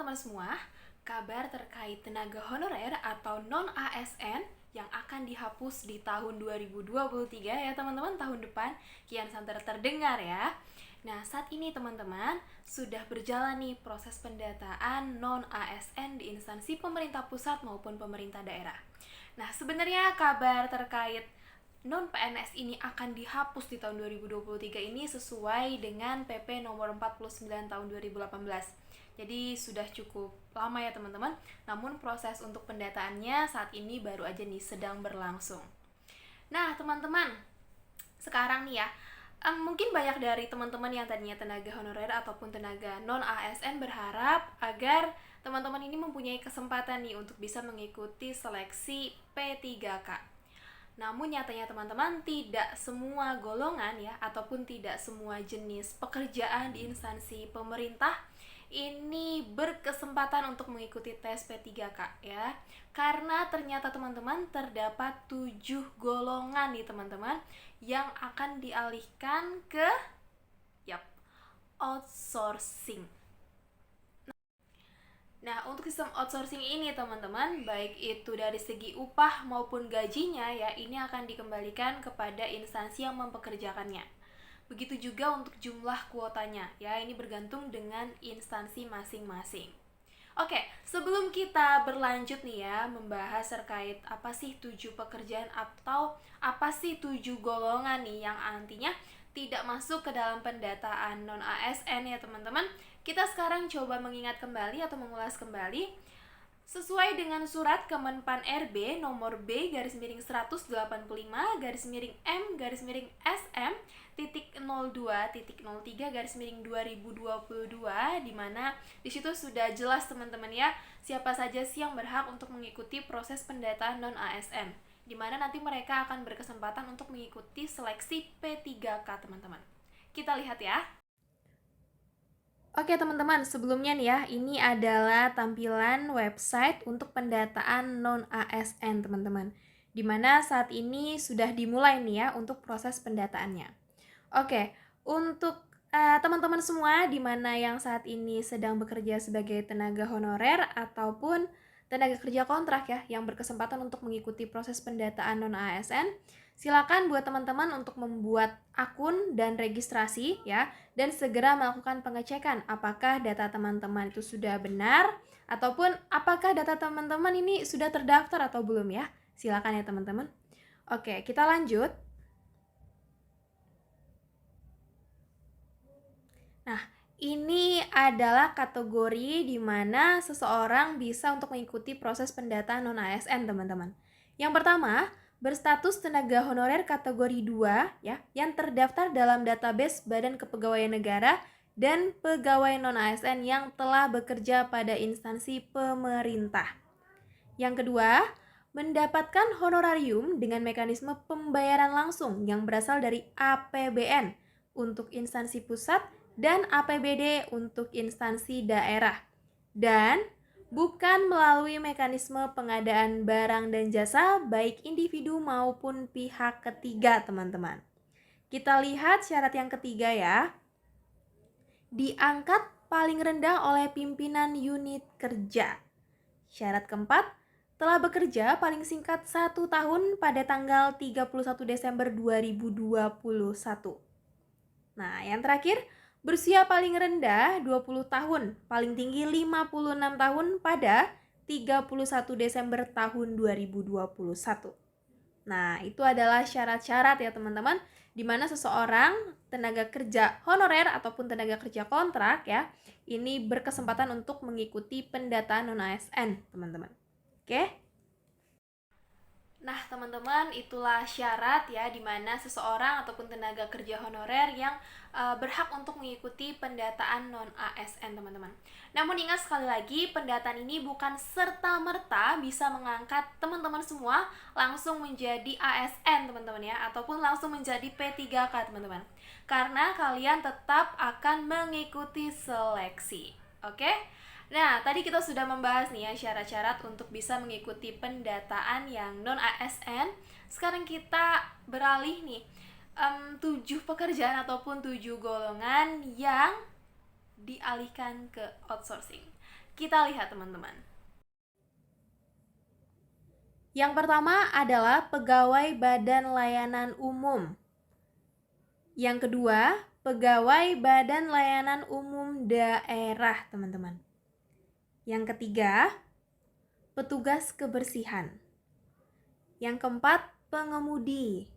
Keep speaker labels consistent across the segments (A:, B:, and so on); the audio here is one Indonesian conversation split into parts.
A: teman-teman semua, kabar terkait tenaga honorer atau non-ASN yang akan dihapus di tahun 2023 ya teman-teman, tahun depan kian santer terdengar ya. Nah, saat ini teman-teman sudah berjalan nih proses pendataan non-ASN di instansi pemerintah pusat maupun pemerintah daerah. Nah, sebenarnya kabar terkait non-PNS ini akan dihapus di tahun 2023 ini sesuai dengan PP nomor 49 tahun 2018. Jadi sudah cukup lama ya teman-teman. Namun proses untuk pendataannya saat ini baru aja nih sedang berlangsung. Nah teman-teman, sekarang nih ya, mungkin banyak dari teman-teman yang tadinya tenaga honorer ataupun tenaga non-ASN berharap agar teman-teman ini mempunyai kesempatan nih untuk bisa mengikuti seleksi P3K. Namun nyatanya teman-teman, tidak semua golongan ya ataupun tidak semua jenis pekerjaan di instansi pemerintah ini berkesempatan untuk mengikuti tes P3K ya. Karena ternyata teman-teman terdapat 7 golongan nih teman-teman yang akan dialihkan ke outsourcing. Nah, untuk sistem outsourcing ini teman-teman, baik itu dari segi upah maupun gajinya ya, ini akan dikembalikan kepada instansi yang mempekerjakannya. Begitu juga untuk jumlah kuotanya ya, ini bergantung dengan instansi masing-masing. Oke, sebelum kita berlanjut nih ya, membahas terkait apa sih 7 pekerjaan atau apa sih 7 golongan nih yang nantinya tidak masuk ke dalam pendataan non-ASN ya teman-teman, kita sekarang coba mengingat kembali atau mengulas kembali sesuai dengan surat Kemenpan RB nomor B-85/M/SM titik 02.03 2022, di mana di situ sudah jelas teman-teman ya siapa saja sih yang berhak untuk mengikuti proses pendataan non ASN, di mana nanti mereka akan berkesempatan untuk mengikuti seleksi P3K teman-teman. Kita lihat ya. Oke teman-teman, sebelumnya nih ya, ini adalah tampilan website untuk pendataan non-ASN teman-teman, dimana saat ini sudah dimulai nih ya untuk proses pendataannya. Oke, untuk teman-teman semua dimana yang saat ini sedang bekerja sebagai tenaga honorer ataupun tenaga kerja kontrak ya, yang berkesempatan untuk mengikuti proses pendataan non-ASN, silakan buat teman-teman untuk membuat akun dan registrasi ya, dan segera melakukan pengecekan apakah data teman-teman itu sudah benar ataupun apakah data teman-teman ini sudah terdaftar atau belum ya. Silakan ya teman-teman. Oke, kita lanjut. Nah, ini adalah kategori di mana seseorang bisa untuk mengikuti proses pendataan non-ASN teman-teman. Yang pertama, berstatus tenaga honorer kategori 2 ya, yang terdaftar dalam database Badan Kepegawaian Negara dan pegawai non-ASN yang telah bekerja pada instansi pemerintah. Yang kedua, mendapatkan honorarium dengan mekanisme pembayaran langsung yang berasal dari APBN untuk instansi pusat dan APBD untuk instansi daerah, dan bukan melalui mekanisme pengadaan barang dan jasa baik individu maupun pihak ketiga teman-teman. Kita lihat syarat yang ketiga ya. Diangkat paling rendah oleh pimpinan unit kerja. Syarat keempat, telah bekerja paling singkat 1 tahun pada tanggal 31 Desember 2021. Nah, yang terakhir, berusia paling rendah 20 tahun, paling tinggi 56 tahun pada 31 Desember tahun 2021. Nah, itu adalah syarat-syarat ya teman-teman, di mana seseorang tenaga kerja honorer ataupun tenaga kerja kontrak ya, ini berkesempatan untuk mengikuti pendataan non-ASN, teman-teman. Oke? Nah, teman-teman, itulah syarat ya di mana seseorang ataupun tenaga kerja honorer yang berhak untuk mengikuti pendataan non-ASN, teman-teman. Namun ingat sekali lagi, pendataan ini bukan serta-merta bisa mengangkat teman-teman semua langsung menjadi ASN, teman-teman ya, ataupun langsung menjadi P3K, teman-teman. Karena kalian tetap akan mengikuti seleksi. Oke? Nah, tadi kita sudah membahas nih ya syarat-syarat untuk bisa mengikuti pendataan yang non-ASN. Sekarang kita beralih nih 7 pekerjaan ataupun 7 golongan yang dialihkan ke outsourcing? Kita lihat teman-teman. Yang pertama adalah pegawai Badan Layanan Umum. Yang kedua, pegawai Badan Layanan Umum Daerah, teman-teman. Yang ketiga, petugas kebersihan. Yang keempat, pengemudi.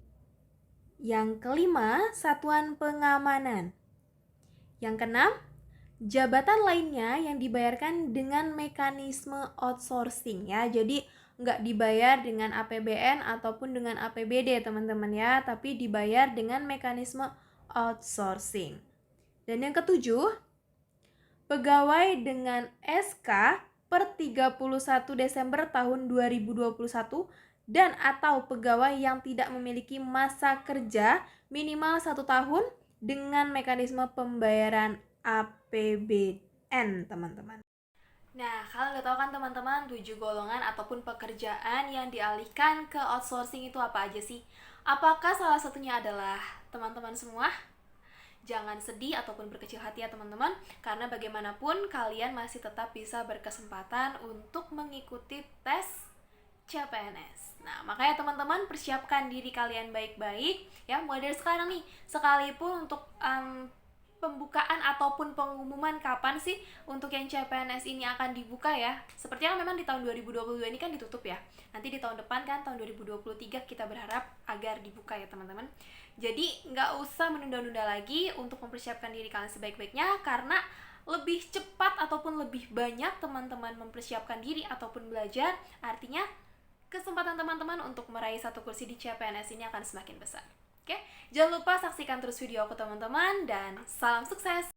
A: Yang kelima, satuan pengamanan. Yang keenam, jabatan lainnya yang dibayarkan dengan mekanisme outsourcing ya. Jadi nggak dibayar dengan APBN ataupun dengan APBD teman-teman ya, tapi dibayar dengan mekanisme outsourcing. Dan yang ketujuh, pegawai dengan SK per 31 Desember tahun 2021 dan atau pegawai yang tidak memiliki masa kerja minimal 1 tahun dengan mekanisme pembayaran APBN, teman-teman. Nah, kalian udah tahu kan teman-teman 7 golongan ataupun pekerjaan yang dialihkan ke outsourcing itu apa aja sih? Apakah salah satunya adalah teman-teman semua? Jangan sedih ataupun berkecil hati ya teman-teman, karena bagaimanapun kalian masih tetap bisa berkesempatan untuk mengikuti tes CPNS. Nah, makanya teman-teman persiapkan diri kalian baik-baik ya, mulai dari sekarang nih. Sekalipun untuk pembukaan ataupun pengumuman kapan sih untuk yang CPNS ini akan dibuka ya. Sepertinya memang di tahun 2022 ini kan ditutup ya. Nanti di tahun depan kan tahun 2023 kita berharap agar dibuka ya teman-teman. Jadi nggak usah menunda-nunda lagi untuk mempersiapkan diri kalian sebaik-baiknya, karena lebih cepat ataupun lebih banyak teman-teman mempersiapkan diri ataupun belajar, artinya kesempatan teman-teman untuk meraih satu kursi di CPNS ini akan semakin besar. Oke, jangan lupa saksikan terus video aku teman-teman, dan salam sukses!